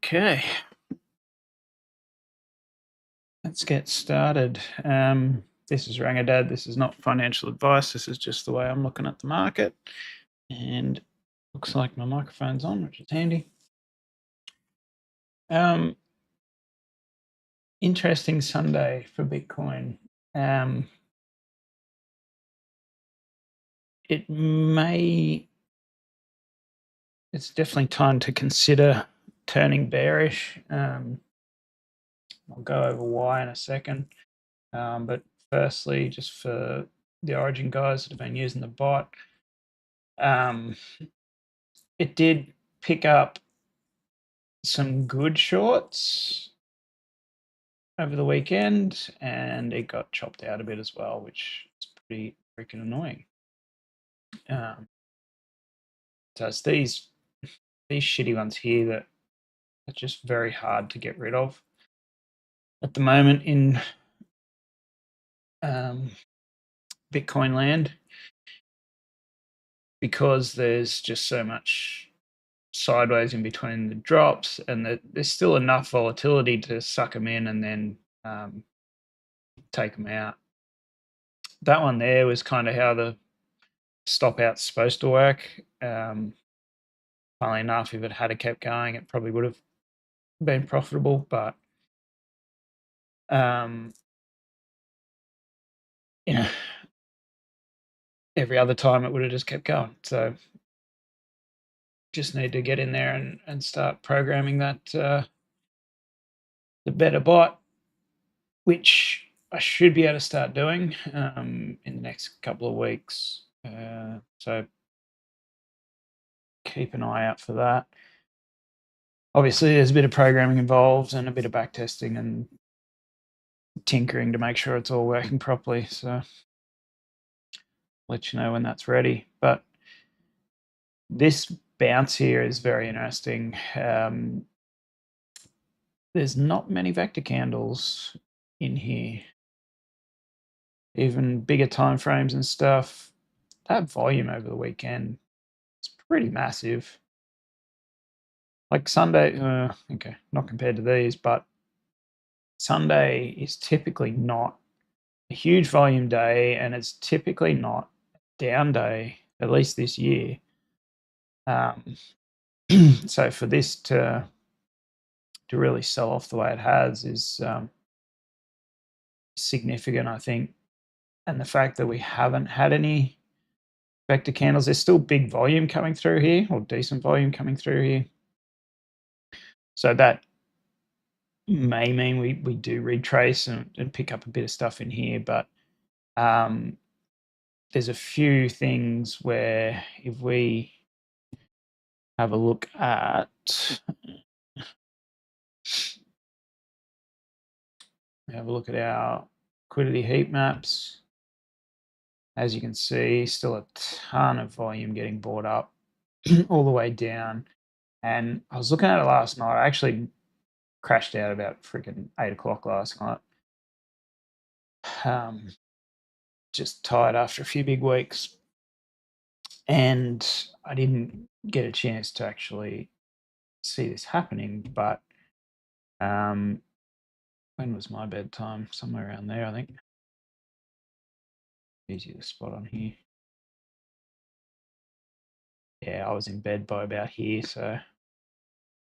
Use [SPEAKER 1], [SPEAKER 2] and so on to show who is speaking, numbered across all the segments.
[SPEAKER 1] Okay, let's get started. This is Rangadad. This is not financial advice. This is just the way I'm looking at the market. And looks like my microphone's on, which is handy. Interesting Sunday for Bitcoin. It's definitely time to consider turning bearish. I'll go over why in a second. But firstly, just for the Origin guys that have been using the bot, it did pick up some good shorts over the weekend, and it got chopped out a bit as well, which is pretty freaking annoying. So it's these shitty ones here that are just very hard to get rid of at the moment in Bitcoin land, because there's just so much sideways in between the drops, and there's still enough volatility to suck them in and then take them out. That one there was kind of how the stop out's supposed to work. Funnily enough, if it had kept going, it probably would have been profitable, but you know, every other time it would have just kept going. So just need to get in there and start programming that the better bot, which I should be able to start doing in the next couple of weeks. So keep an eye out for that. Obviously, there's a bit of programming involved and a bit of backtesting and tinkering to make sure it's all working properly. So let you know when that's ready. But this bounce here is very interesting. There's not many vector candles in here. Even bigger time frames and stuff. That volume over the weekend is pretty massive. Like Sunday, okay, not compared to these, but Sunday is typically not a huge volume day, and it's typically not a down day, at least this year. So for this to really sell off the way it has is significant, I think. And the fact that we haven't had any vector candles, there's still big volume coming through here, or decent volume coming through here. So that may mean we do retrace and pick up a bit of stuff in here, but there's a few things where if we have a look at our liquidity heat maps, as you can see, still a ton of volume getting bought up all the way down. And I was looking at it last night. I actually crashed out about freaking 8 o'clock last night. Just tired after a few big weeks. And I didn't get a chance to actually see this happening, but when was my bedtime? Somewhere around there, I think. Easy to spot on here. Yeah, I was in bed by about here, so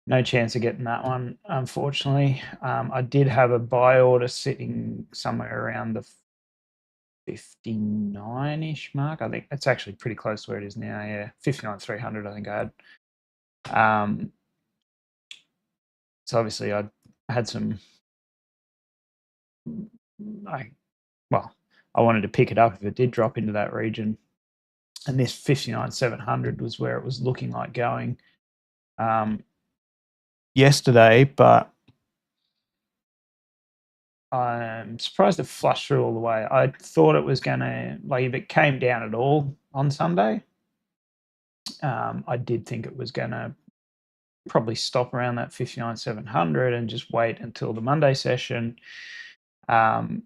[SPEAKER 1] no chance of getting that one, unfortunately. I did have a buy order sitting somewhere around the 59-ish mark. I think it's actually pretty close to where it is now. Yeah, 59,300. I think I had. So obviously I had some. I wanted to pick it up if it did drop into that region, and this 59,700 was where it was looking like going yesterday, but I'm surprised it flushed through all the way. I thought it was gonna, like, if it came down at all on Sunday, I did think it was gonna probably stop around that 59,700 and just wait until the Monday session, um,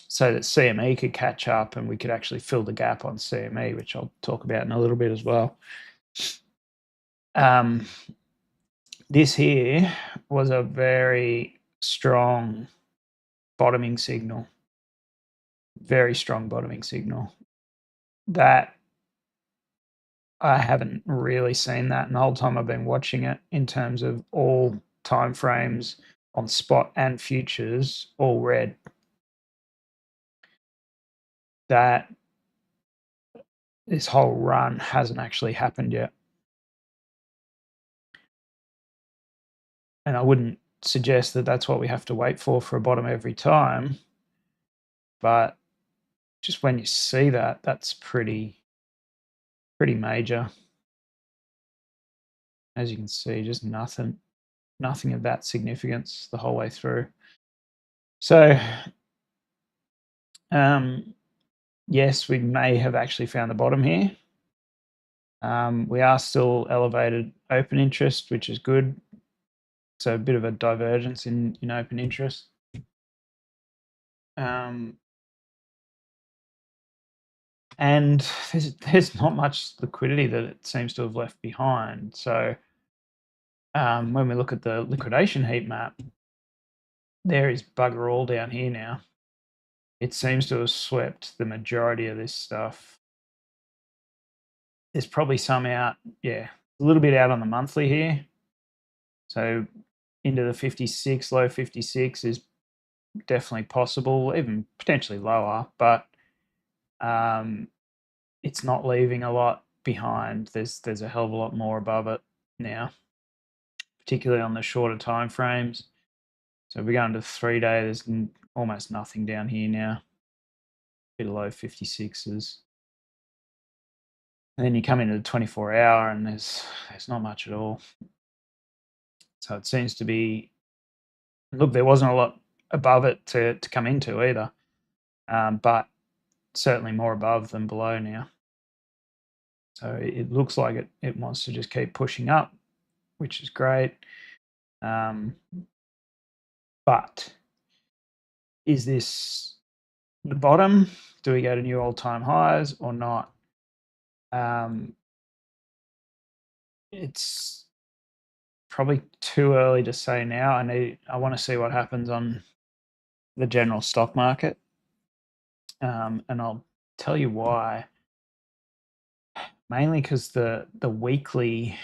[SPEAKER 1] so that CME could catch up and we could actually fill the gap on CME, which I'll talk about in a little bit as well. This here was a very strong bottoming signal, very strong bottoming signal. That I haven't really seen that in the whole time I've been watching it in terms of all time frames on spot and futures, all red. That this whole run hasn't actually happened yet. And I wouldn't suggest that that's what we have to wait for a bottom every time. But just when you see that, that's pretty major. As you can see, just nothing of that significance the whole way through. So, yes, we may have actually found the bottom here. We are still elevated open interest, which is good. So a bit of a divergence in open interest. And there's not much liquidity that it seems to have left behind. So when we look at the liquidation heat map, there is bugger all down here now. It seems to have swept the majority of this stuff. There's probably some out, yeah, a little bit out on the monthly here. So into the 56, low 56 is definitely possible, even potentially lower, but it's not leaving a lot behind. There's a hell of a lot more above it now, particularly on the shorter time frames. So if we go into 3 day, there's almost nothing down here now. Bit of low 56s. And then you come into the 24-hour and there's not much at all. So it seems to be, look, there wasn't a lot above it to come into either, but certainly more above than below now. So it looks like it wants to just keep pushing up, which is great. But is this the bottom? Do we go to new all-time highs or not? It's probably too early to say now. I want to see what happens on the general stock market, and I'll tell you why. Mainly because the weekly,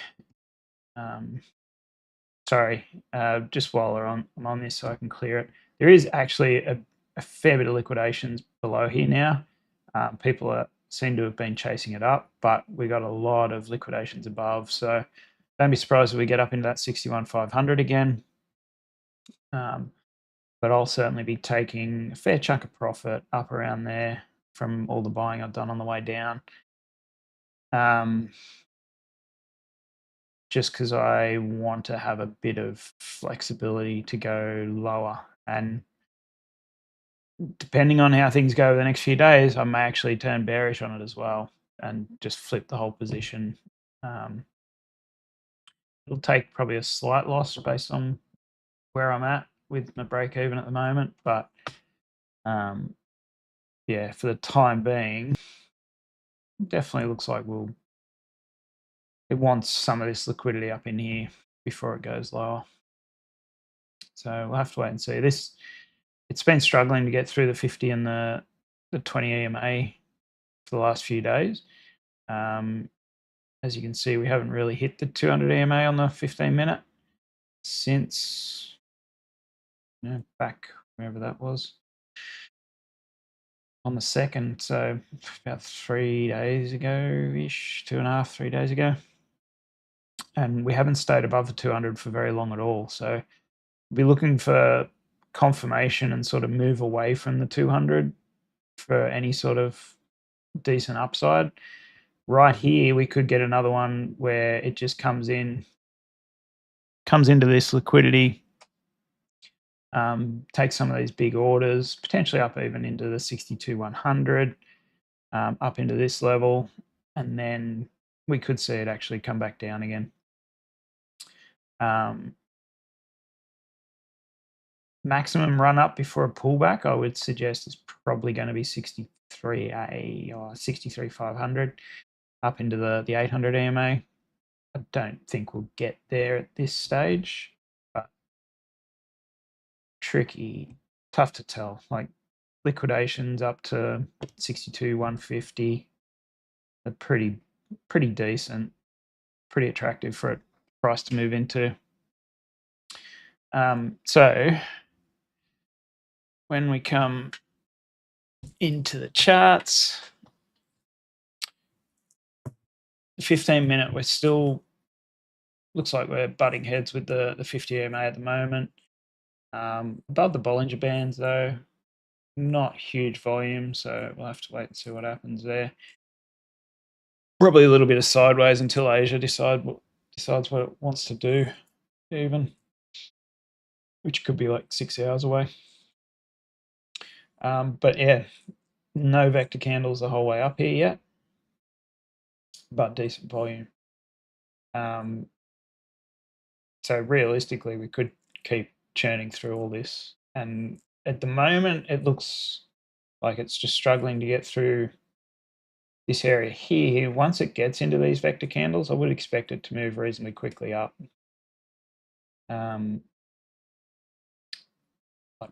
[SPEAKER 1] just while I'm on this, so I can clear it. There is actually a fair bit of liquidations below here now. People seem to have been chasing it up, but we got a lot of liquidations above. So don't be surprised if we get up into that 61,500 again. But I'll certainly be taking a fair chunk of profit up around there from all the buying I've done on the way down. Just because I want to have a bit of flexibility to go lower. And depending on how things go over the next few days, I may actually turn bearish on it as well and just flip the whole position. It'll take probably a slight loss based on where I'm at with my break even at the moment. But yeah, for the time being, definitely looks like it wants some of this liquidity up in here before it goes lower. So we'll have to wait and see. It's been struggling to get through the 50 and the 20 EMA for the last few days. As you can see, we haven't really hit the 200 EMA on the 15-minute since back wherever that was on the 2nd. So about 3 days ago-ish, 2.5, 3 days ago. And we haven't stayed above the 200 for very long at all. So we'll be looking for confirmation and sort of move away from the 200 for any sort of decent upside. Right here, we could get another one where it just comes into this liquidity take some of these big orders, potentially up even into the 62,100, up into this level, and then we could see it actually come back down again. Maximum run up before a pullback, I would suggest, is probably going to be 63A or 63,500 up into the 800 EMA. I don't think we'll get there at this stage, but tricky, tough to tell. Like liquidations up to 62,150 are pretty decent, pretty attractive for a price to move into. So when we come into the charts, the 15-minute, we're still, looks like we're butting heads with the 50 EMA at the moment. Above the Bollinger Bands though, not huge volume, so we'll have to wait and see what happens there. Probably a little bit of sideways until Asia decides what it wants to do, even, which could be like 6 hours away. But yeah, no vector candles the whole way up here yet, but decent volume. So realistically, we could keep churning through all this. And at the moment, it looks like it's just struggling to get through this area here. Once it gets into these vector candles, I would expect it to move reasonably quickly up. Like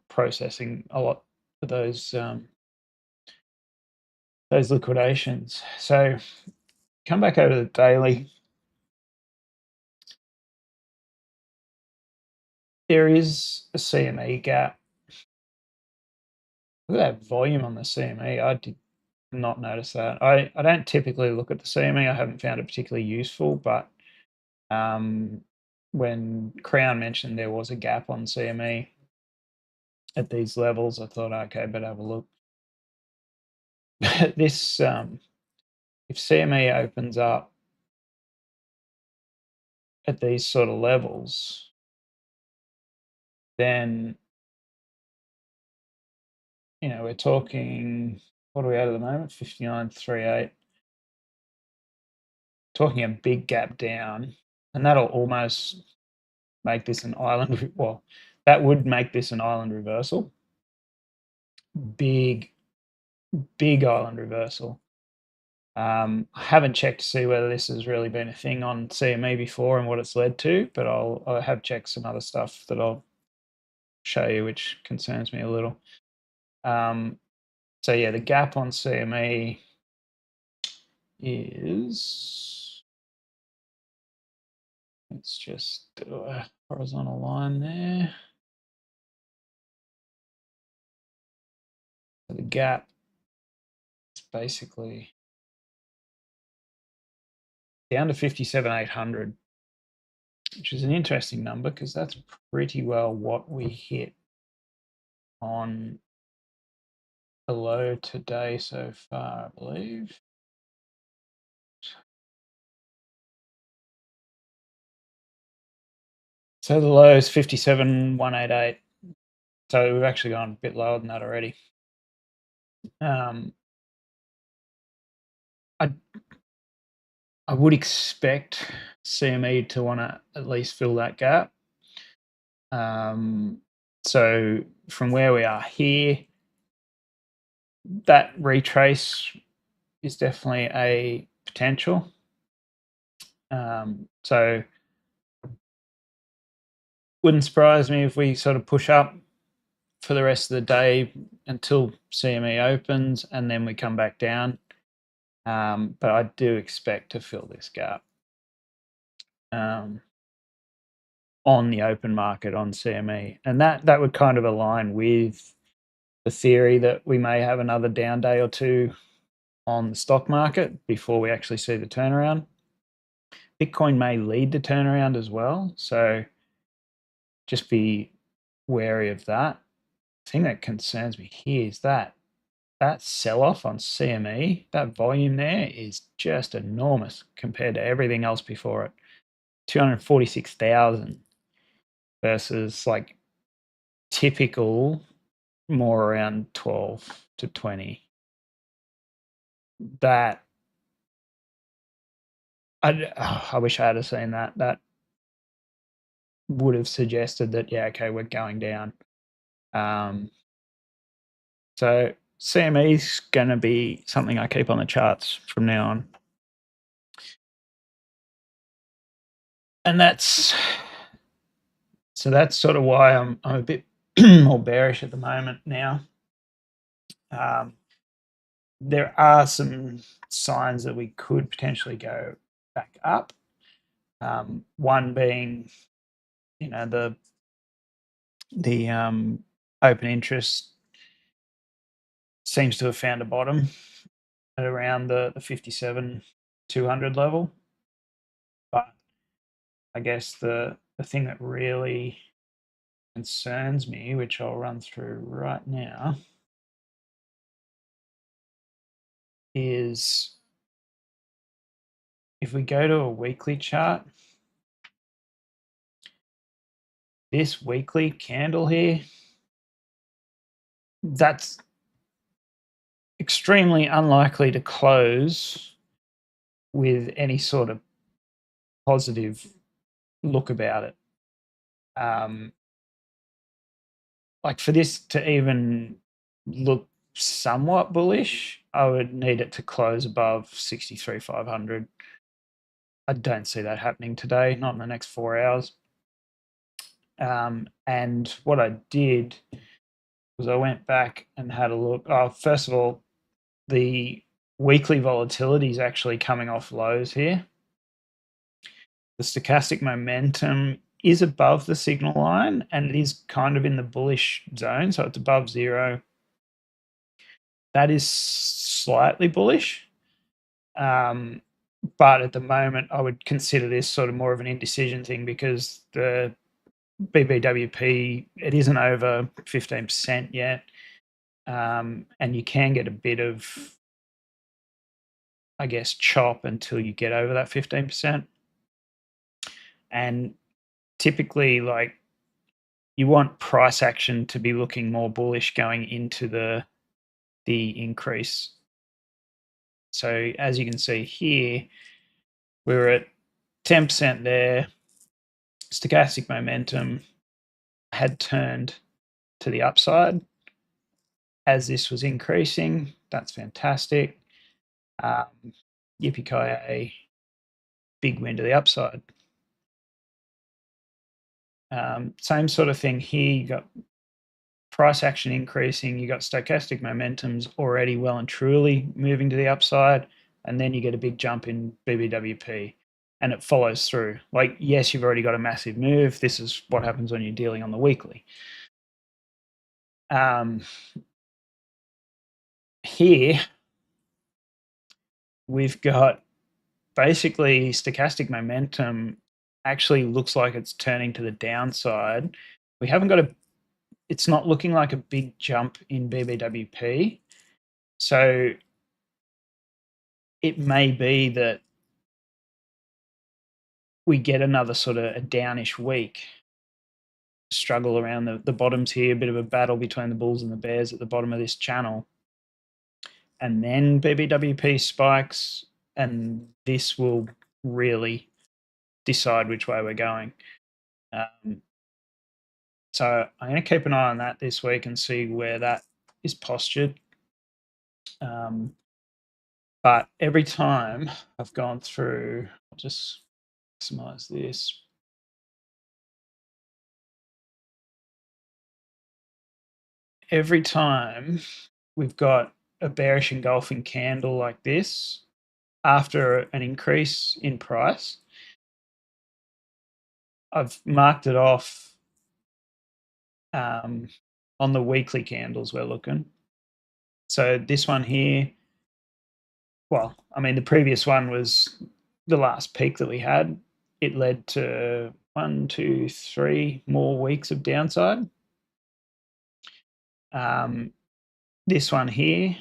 [SPEAKER 1] processing a lot of those liquidations. So come back over to the daily. There is a CME gap. Look at that volume on the CME. I did not notice that. I don't typically look at the CME. I haven't found it particularly useful, but when Crown mentioned there was a gap on CME at these levels, I thought, okay, better have a look. This, if CME opens up at these sort of levels, then, you know, we're talking, what are we at the moment? 59.38. Talking a big gap down, and that'll almost make this an island. Well, that would make this an island reversal. Big island reversal. I haven't checked to see whether this has really been a thing on CME before and what it's led to, but I have checked some other stuff that I'll show you, which concerns me a little. So yeah, the gap on CME is, let's just do a horizontal line there. So the gap is basically down to 57,800, which is an interesting number because that's pretty well what we hit on the low today so far, I believe. So the low is 57,188. So we've actually gone a bit lower than that already. I would expect CME to want to at least fill that gap. So from where we are here, that retrace is definitely a potential. So wouldn't surprise me if we sort of push up for the rest of the day until CME opens and then we come back down. But I do expect to fill this gap on the open market on CME, and that would kind of align with the theory that we may have another down day or two on the stock market before we actually see the turnaround. Bitcoin may lead the turnaround as well, so just be wary of that. The thing that concerns me here is that sell-off on CME, that volume there is just enormous compared to everything else before it. 246,000 versus like typical, more around 12 to 20. That I wish I had seen that. That would have suggested that, yeah, okay, we're going down. So CME is going to be something I keep on the charts from now on. And that's sort of why I'm a bit more bearish at the moment now. There are some signs that we could potentially go back up. One being, the open interest seems to have found a bottom at around the 57,200 level. But I guess the thing that really concerns me, which I'll run through right now, is if we go to a weekly chart, this weekly candle here, that's extremely unlikely to close with any sort of positive look about it. Like for this to even look somewhat bullish, I would need it to close above 63,500. I don't see that happening today, not in the next 4 hours. And what I did was I went back and had a look. First of all, the weekly volatility is actually coming off lows here. The stochastic momentum is above the signal line and it is kind of in the bullish zone, so it's above zero. That is slightly bullish. But at the moment, I would consider this sort of more of an indecision thing because the BBWP, it isn't over 15% yet. And you can get a bit of, I guess, chop until you get over that 15%. And typically, like, you want price action to be looking more bullish going into the increase. So as you can see here, we're at 10% there. Stochastic momentum had turned to the upside as this was increasing. That's fantastic. Yippee-ki-yay, big win to the upside. Same sort of thing here. You got price action increasing. You got stochastic momentums already well and truly moving to the upside, and then you get a big jump in BBWP, and it follows through. Like, yes, you've already got a massive move. This is what happens when you're dealing on the weekly. Here, we've got basically stochastic momentum actually looks like it's turning to the downside. We haven't got it's not looking like a big jump in BBWP. So it may be that we get another sort of a downish week, struggle around the bottoms here, a bit of a battle between the bulls and the bears at the bottom of this channel. And then BBWP spikes, and this will really decide which way we're going. So I'm going to keep an eye on that this week and see where that is postured. But every time I've gone through, I'll just maximize this. Every time we've got a bearish engulfing candle like this, after an increase in price, I've marked it off on the weekly candles we're looking. So this one here, well, I mean, the previous one was the last peak that we had. It led to 1, 2, 3 more weeks of downside. This one here,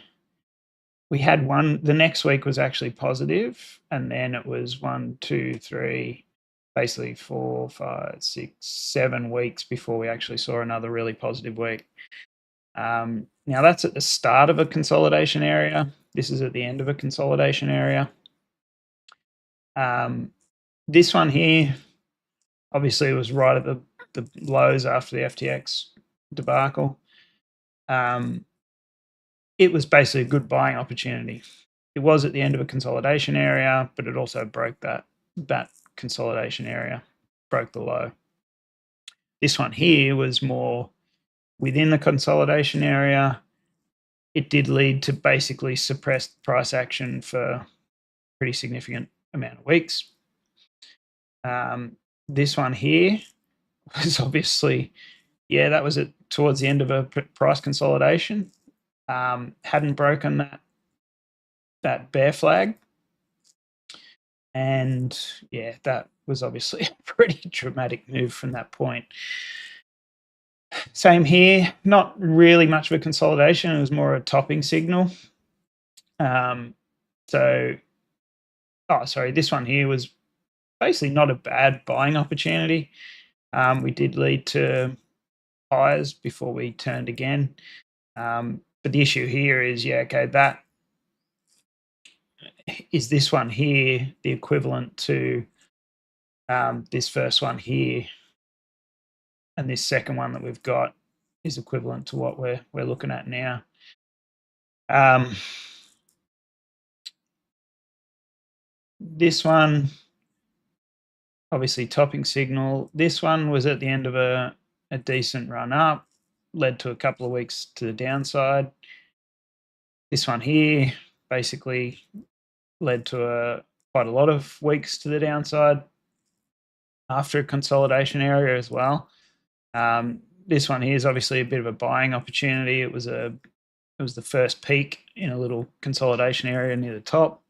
[SPEAKER 1] we had one, the next week was actually positive, and then it was 1, 2, 3, basically 4, 5, 6, 7 weeks before we actually saw another really positive week. Now that's at the start of a consolidation area. This is at the end of a consolidation area. This one here, obviously, it was right at the lows after the FTX debacle. It was basically a good buying opportunity. It was at the end of a consolidation area, but it also broke that consolidation area, broke the low. This one here was more within the consolidation area. It did lead to basically suppressed price action for a pretty significant amount of weeks. This one here was obviously, yeah, that was towards the end of a price consolidation. Hadn't broken that bear flag. And yeah, that was obviously a pretty dramatic move from that point. Same here, not really much of a consolidation. It was more a topping signal. This one here was basically not a bad buying opportunity. We did lead to highs before we turned again. But the issue here is, that is this one here the equivalent to this first one here, and this second one that we've got is equivalent to what we're looking at now. This one, obviously topping signal. This one was at the end of a decent run up, led to a couple of weeks to the downside. This one here basically led to quite a lot of weeks to the downside after a consolidation area as well. This one here is obviously a bit of a buying opportunity. It was the first peak in a little consolidation area near the top.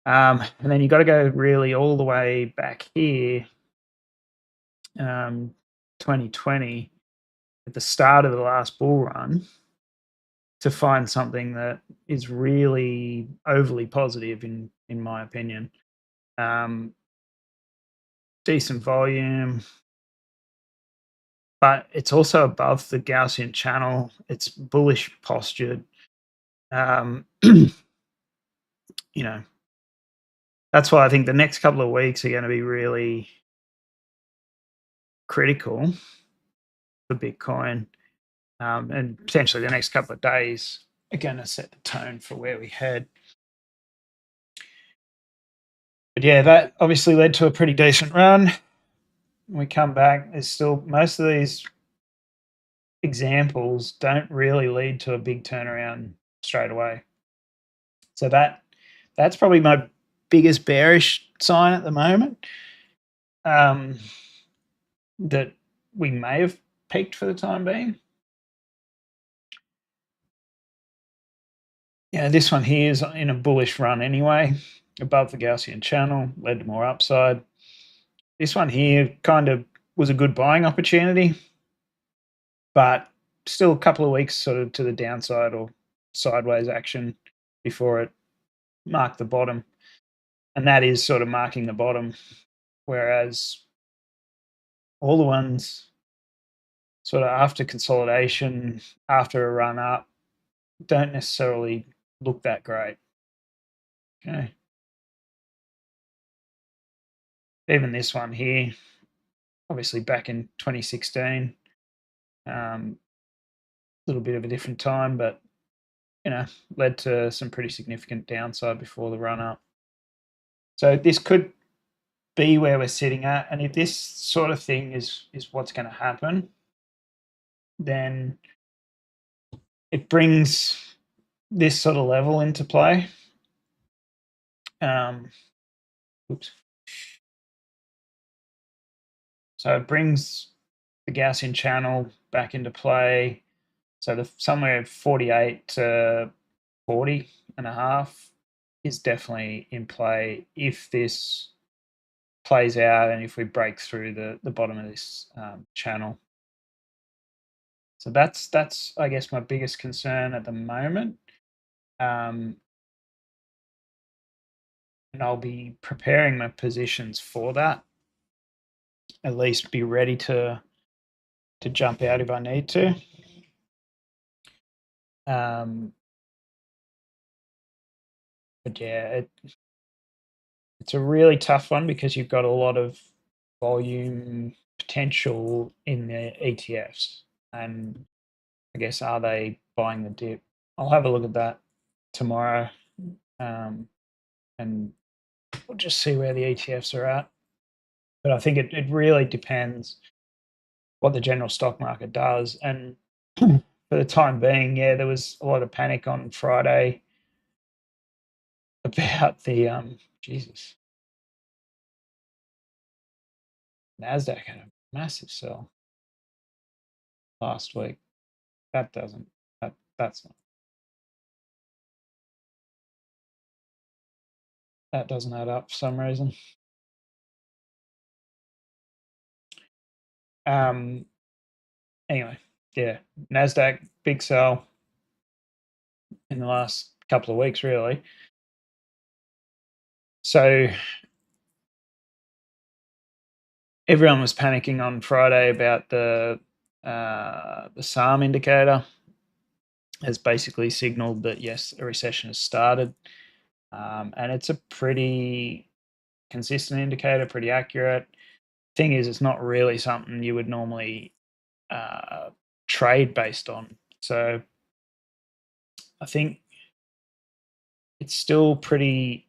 [SPEAKER 1] And then you got to go really all the way back here, 2020, at the start of the last bull run, to find something that is really overly positive in my opinion. Decent volume, but it's also above the Gaussian channel. It's bullish postured. You know, that's why I think the next couple of weeks are going to be really critical for Bitcoin, and potentially the next couple of days are going to set the tone for where we head. But yeah, that obviously led to a pretty decent run. When we come back, there's still most of these examples don't really lead to a big turnaround straight away. So that's probably my biggest bearish sign at the moment, that we may have peaked for the time being. Yeah, this one here is in a bullish run anyway, above the Gaussian channel, led to more upside. This one here kind of was a good buying opportunity, but still a couple of weeks sort of to the downside or sideways action before it marked the bottom. And that is sort of marking the bottom, whereas all the ones sort of after consolidation, after a run up, don't necessarily look that great. Okay. Even this one here, obviously back in 2016, little bit of a different time, but led to some pretty significant downside before the run up. So this could be where we're sitting at, and if this sort of thing is what's going to happen, then it brings this sort of level into play. Oops. So it brings the Gaussian channel back into play. So somewhere 48 to 40 and a half is definitely in play if this plays out and if we break through the bottom of this channel. So that's I guess my biggest concern at the moment. and I'll be preparing my positions for that. At least be ready to jump out if I need to. But yeah, it's a really tough one because you've got a lot of volume potential in the ETFs, and I guess are they buying the dip? I'll have a look at that tomorrow, and we'll just see where the ETFs are at. But I think it really depends what the general stock market does. And for the time being, yeah, there was a lot of panic on Friday about the Jesus, Nasdaq had a massive sell last week. That doesn't that's not that doesn't add up for some reason. Anyway, yeah, Nasdaq big sell in the last couple of weeks, really. So everyone was panicking on Friday about the SARM indicator has basically signaled that yes, a recession has started, and it's a pretty consistent indicator, pretty accurate. Thing is, it's not really something you would normally trade based on. So I think it's still pretty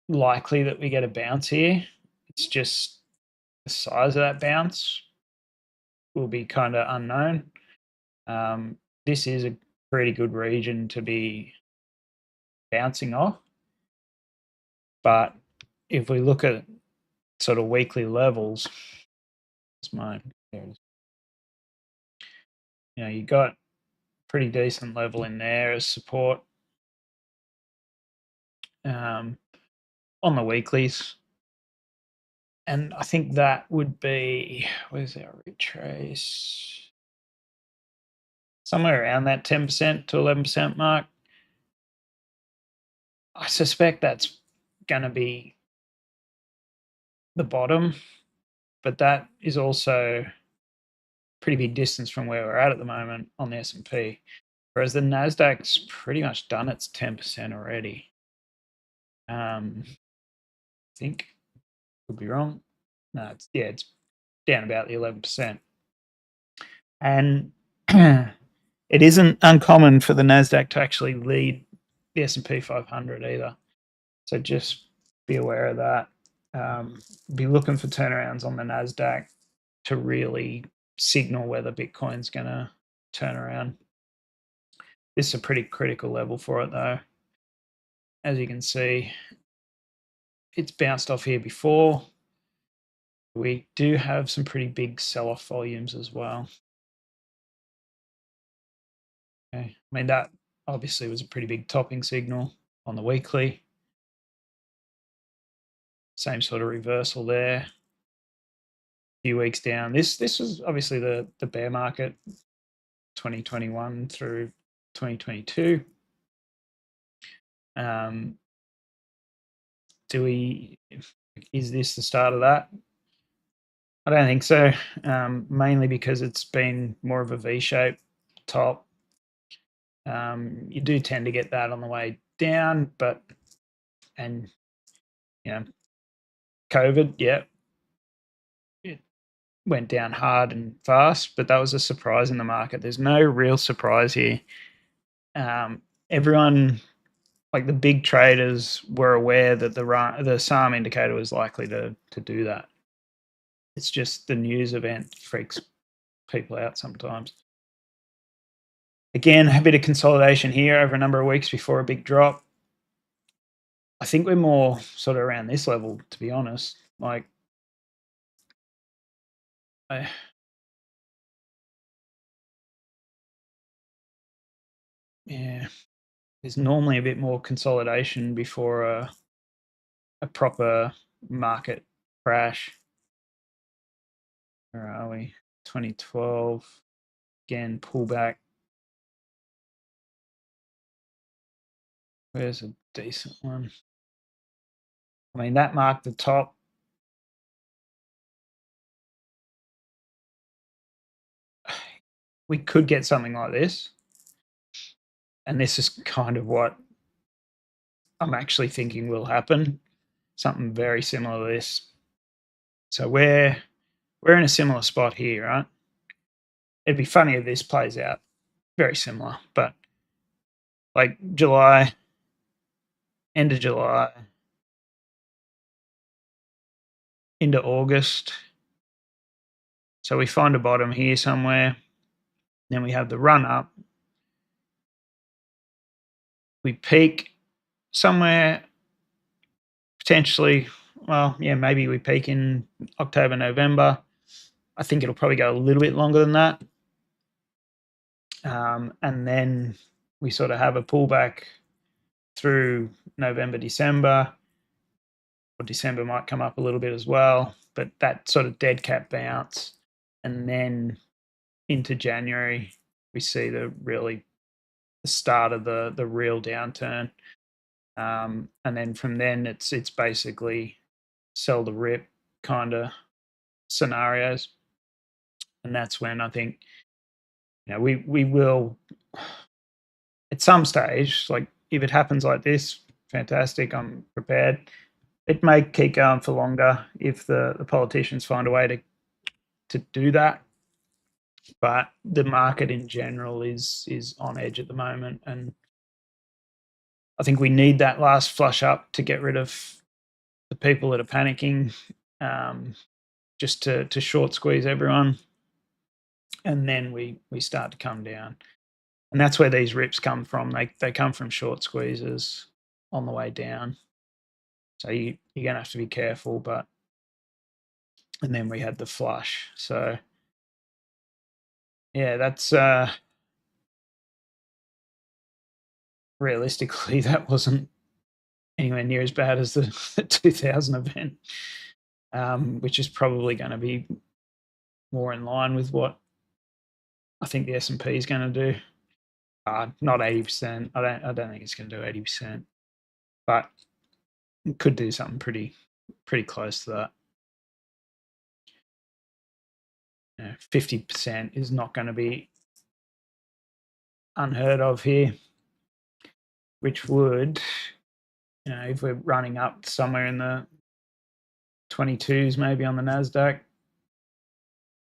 [SPEAKER 1] likely that we get a bounce here. It's just the size of that bounce will be kind of unknown. This is a pretty good region to be bouncing off. But if we look at sort of weekly levels, it's mine. There it is. You know, you got pretty decent level in there as support on the weeklies. And I think that would be, where's our retrace? Somewhere around that 10% to 11% mark. I suspect that's going to be the bottom, but that is also pretty big distance from where we're at the moment on the S&P, whereas the Nasdaq's pretty much done its 10% already. I think, could be wrong. No, it's down about the 11%, and it isn't uncommon for the Nasdaq to actually lead the S&P 500 either. So just be aware of that. Be looking for turnarounds on the Nasdaq to really signal whether Bitcoin's going to turn around. This is a pretty critical level for it, though. As you can see, it's bounced off here before. We do have some pretty big sell-off volumes as well. Okay. I mean, that obviously was a pretty big topping signal on the weekly. Same sort of reversal there. A few weeks down. This was obviously the bear market, 2021 through 2022. Is this the start of that? I don't think so. Mainly because it's been more of a V-shaped top. You do tend to get that on the way down, and you know, COVID, yeah, it went down hard and fast, but that was a surprise in the market. There's no real surprise here. Everyone, like the big traders, were aware that the SARM indicator was likely to do that. It's just the news event freaks people out sometimes. Again, a bit of consolidation here over a number of weeks before a big drop. I think we're more sort of around this level, to be honest. Like, yeah, there's normally a bit more consolidation before a proper market crash. Where are we? 2012. Again, pullback. Where's it? decent one. I mean, that marked the top. We could get something like this. And this is kind of what I'm actually thinking will happen. Something very similar to this. So we're in a similar spot here, right? It'd be funny if this plays out very similar, but like July, end of July, into August. So we find a bottom here somewhere. Then we have the run up. We peak somewhere potentially, well, yeah, maybe we peak in October, November. I think it'll probably go a little bit longer than that. And then we sort of have a pullback through November, December, or December might come up a little bit as well, but that sort of dead cat bounce. And then into January, we see the start of the real downturn. And then from then it's basically sell the rip kind of scenarios. And that's when I think, we will at some stage, like if it happens like this, fantastic, I'm prepared. It may keep going for longer if the politicians find a way to do that. But the market in general is on edge at the moment, and I think we need that last flush up to get rid of the people that are panicking, just to short squeeze everyone, and then we start to come down. And that's where these rips come from. They come from short squeezes on the way down. So you're going to have to be careful. But and then we had the flush. So yeah, that's realistically that wasn't anywhere near as bad as the 2000 event, which is probably going to be more in line with what I think the S&P is going to do. Not 80%. I don't think it's going to do 80%, but it could do something pretty close to that. 50% is not going to be unheard of here, which would, if we're running up somewhere in the 22s, maybe on the NASDAQ,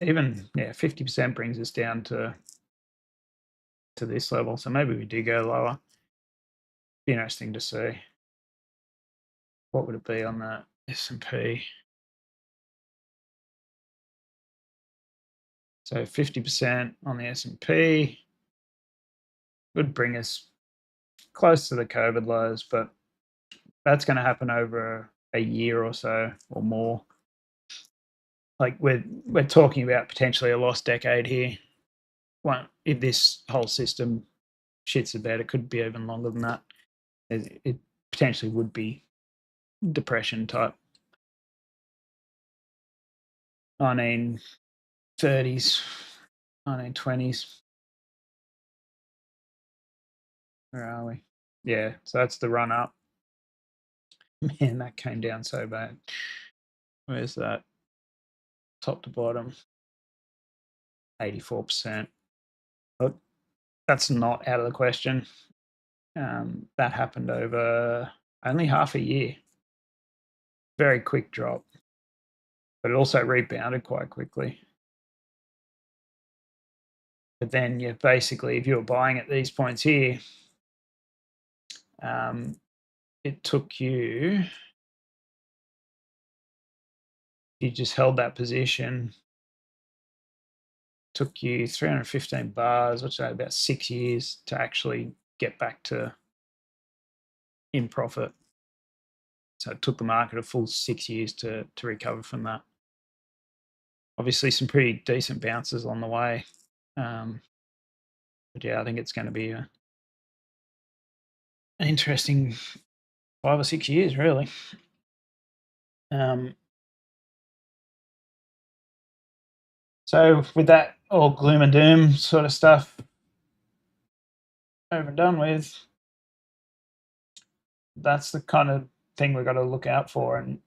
[SPEAKER 1] even 50% brings us down to this level. So maybe we do go lower. Be interesting to see. What would it be on the S&P? So 50% on the S&P would bring us close to the COVID lows, but that's going to happen over a year or so or more. Like we're talking about potentially a lost decade here. If this whole system shits the bed, it could be even longer than that. It potentially would be depression type. 1930s, 1920s. Where are we? Yeah, so that's the run up. Man, that came down so bad. Where's that? Top to bottom. 84%. But that's not out of the question. That happened over only half a year. Very quick drop. But it also rebounded quite quickly. But then you basically, if you were buying at these points here, it took you just held that position, took you 315 bars, which is about 6 years to actually get back to in profit. So it took the market a full 6 years to recover from that. Obviously, some pretty decent bounces on the way. But yeah, I think it's going to be an interesting 5 or 6 years, really. So with that all gloom and doom sort of stuff over and done with, that's the kind of thing we've got to look out for. And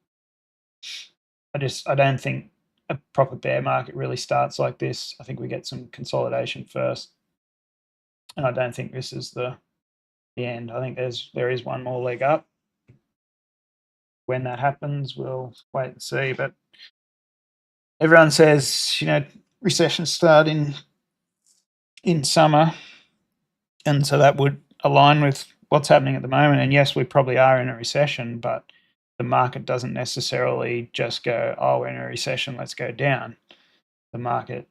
[SPEAKER 1] I don't think a proper bear market really starts like this. I think we get some consolidation first, and I don't think this is the end. I think there is one more leg up. When that happens, we'll wait and see. But everyone says, recessions start in summer, and so that would align with what's happening at the moment. And yes, we probably are in a recession, but the market doesn't necessarily just go, oh, we're in a recession, let's go down. The market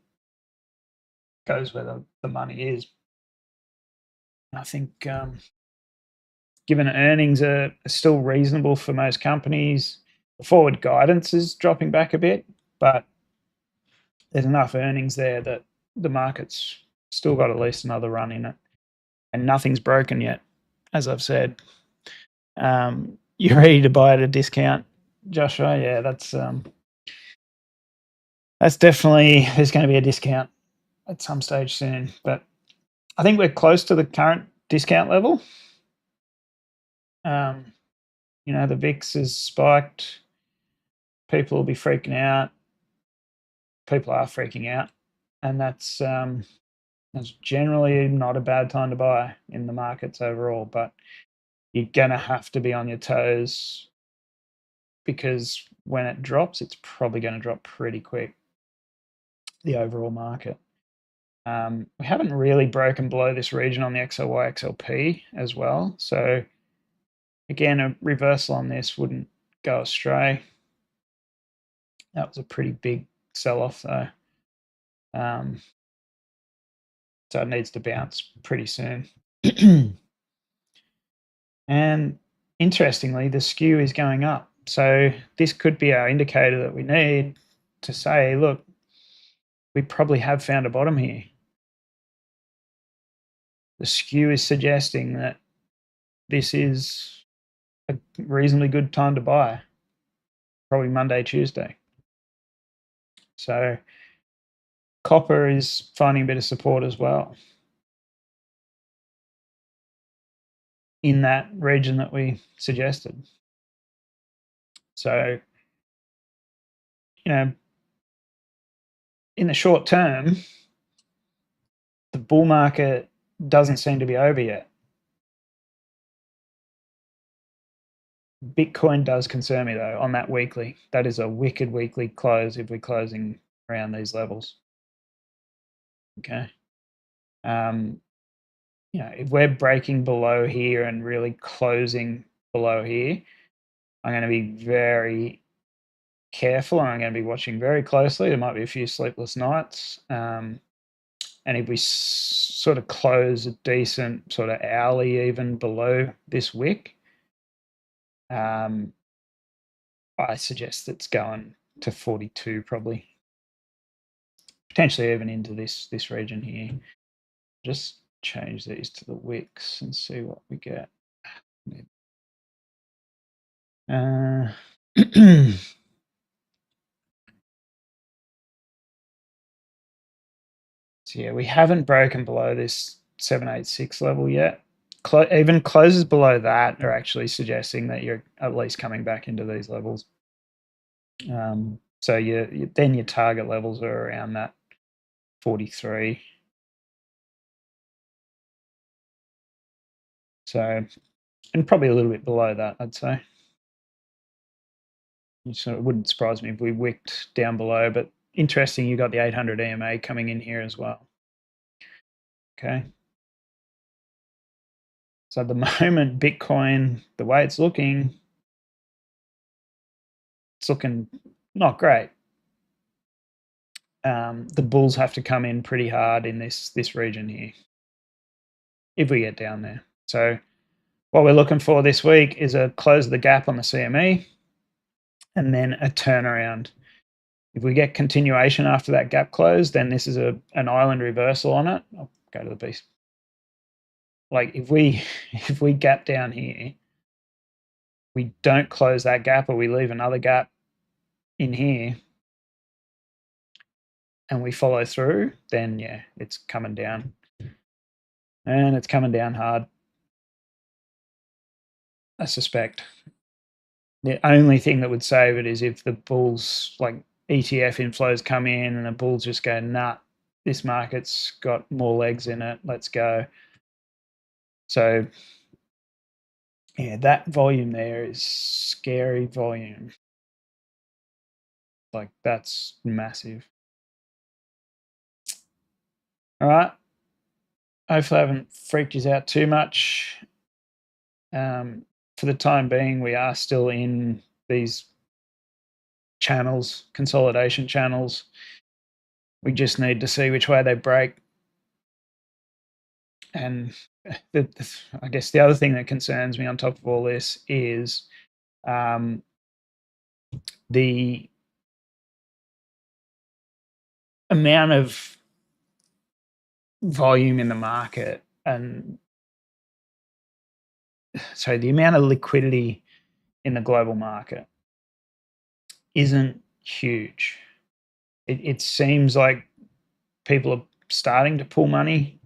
[SPEAKER 1] goes where the money is. I think given earnings are still reasonable for most companies, the forward guidance is dropping back a bit, but there's enough earnings there that the market's still got at least another run in it, and nothing's broken yet, as I've said. You're ready to buy at a discount, Joshua? Yeah, that's definitely, there's going to be a discount at some stage soon, but I think we're close to the current discount level. The VIX has spiked. People will be freaking out. People are freaking out, and that's generally not a bad time to buy in the markets overall. But you're gonna have to be on your toes, because when it drops, it's probably going to drop pretty quick. The overall market. We haven't really broken below this region on the XLY XLP as well. So again, a reversal on this wouldn't go astray. That was a pretty big sell-off though. So it needs to bounce pretty soon. And interestingly, the skew is going up. So this could be our indicator that we need to say, look, we probably have found a bottom here. The skew is suggesting that this is a reasonably good time to buy, probably Monday, Tuesday. So copper is finding a bit of support as well in that region that we suggested. So, in the short term, the bull market doesn't seem to be over yet. Bitcoin does concern me though on that weekly. That is a wicked weekly close if we're closing around these levels. Okay. If we're breaking below here and really closing below here, I'm going to be very careful, and I'm going to be watching very closely. There might be a few sleepless nights. And if we sort of close a decent sort of hourly even below this wick, I suggest it's going to 42 probably, potentially even into this region here. Just change these to the wicks and see what we get. So yeah, we haven't broken below this 786 level yet. Even closes below that are actually suggesting that you're at least coming back into these levels. So then your target levels are around that 43. So, and probably a little bit below that, I'd say. So it wouldn't surprise me if we wicked down below, but interesting, you got the 800 EMA coming in here as well. Okay. So at the moment, Bitcoin, the way it's looking not great. The bulls have to come in pretty hard in this region here if we get down there. So what we're looking for this week is a close of the gap on the CME and then a turnaround. If we get continuation after that gap close, then this is an island reversal on it. I'll go to the beast. Like if we gap down here, we don't close that gap, or we leave another gap in here, and we follow through, then yeah, it's coming down. And it's coming down hard. I suspect the only thing that would save it is if the bulls, like ETF inflows, come in and the bulls just go, nah, this market's got more legs in it, let's go. So yeah, that volume there is scary volume. Like, that's massive. All right. Hopefully I haven't freaked you out too much. For the time being, we are still in these channels, consolidation channels. We just need to see which way they break. And I guess the other thing that concerns me on top of all this is um, the amount of volume in the market, and so the amount of liquidity in the global market isn't huge. It seems like people are starting to pull money.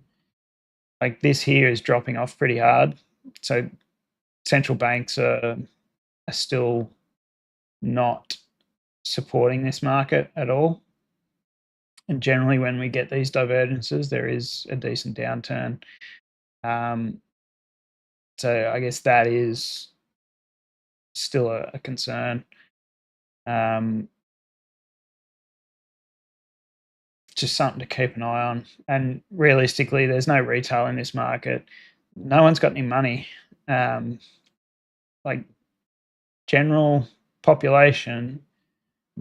[SPEAKER 1] Like, this here is dropping off pretty hard. So central banks are still not supporting this market at all. And generally, when we get these divergences, there is a decent downturn. So I guess that is still a concern. Just something to keep an eye on. And realistically, there's no retail in this market. No one's got any money. Like, general population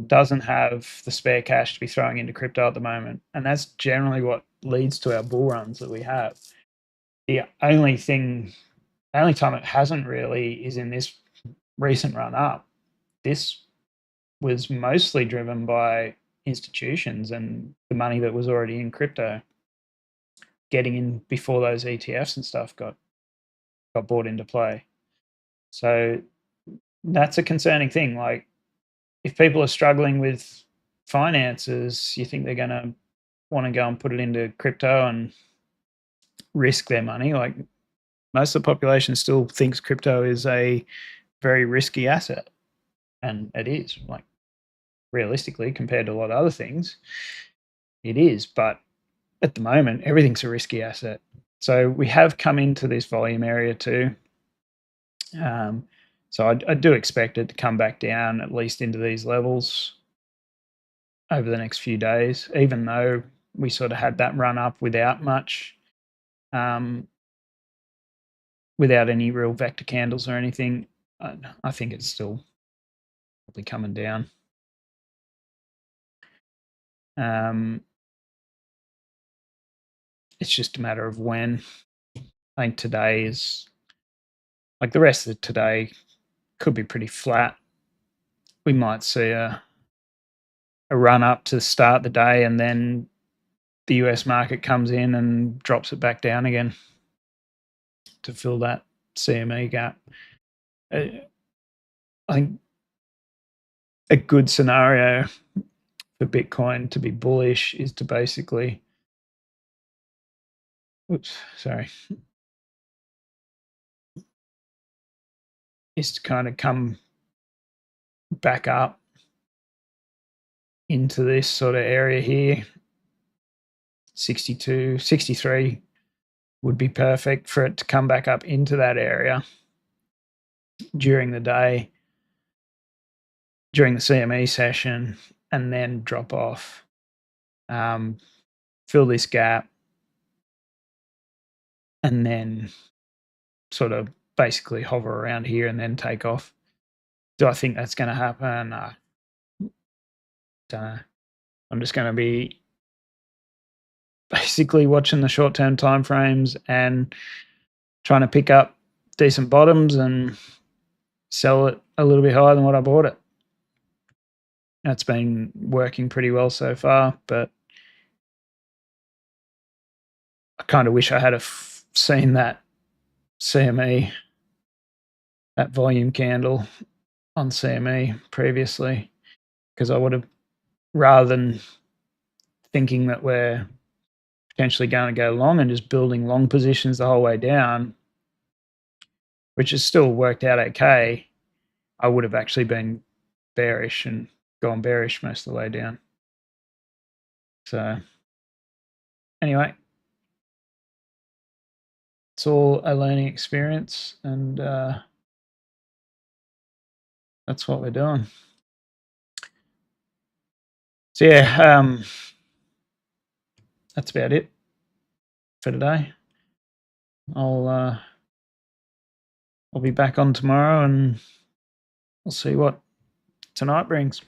[SPEAKER 1] doesn't have the spare cash to be throwing into crypto at the moment. And that's generally what leads to our bull runs that we have. The only time it hasn't really is in this recent run up. This was mostly driven by institutions and the money that was already in crypto getting in before those ETFs and stuff got brought into play. So that's a concerning thing. Like, if people are struggling with finances, you think they're going to want to go and put it into crypto and risk their money? Like, most of the population still thinks crypto is a very risky asset, and it is. Like, realistically, compared to a lot of other things, it is. But at the moment, everything's a risky asset. So we have come into this volume area too. So I do expect it to come back down at least into these levels over the next few days, even though we sort of had that run up without much, without any real vector candles or anything. I think it's still probably coming down. It's just a matter of when. I think today is, like, the rest of today could be pretty flat. We might see a run up to start the day, and then the US market comes in and drops it back down again to fill that CME gap. I think a good scenario for Bitcoin to be bullish is to basically, is to kind of come back up into this sort of area here. 62, 63 would be perfect for it to come back up into that area during the day, during the CME session, and then drop off, fill this gap, and then sort of basically hover around here and then take off. Do I think that's going to happen? Don't know. I'm just going to be basically watching the short-term timeframes and trying to pick up decent bottoms and sell it a little bit higher than what I bought it. That's been working pretty well so far, but I kind of wish I had seen that CME, that volume candle on CME previously, because I would have, rather than thinking that we're potentially going to go long and just building long positions the whole way down, which has still worked out okay, I would have actually been bearish and gone bearish most of the way down. So anyway, it's all a learning experience, and that's what we're doing. So yeah, that's about it for today. I'll be back on tomorrow, and we'll see what tonight brings.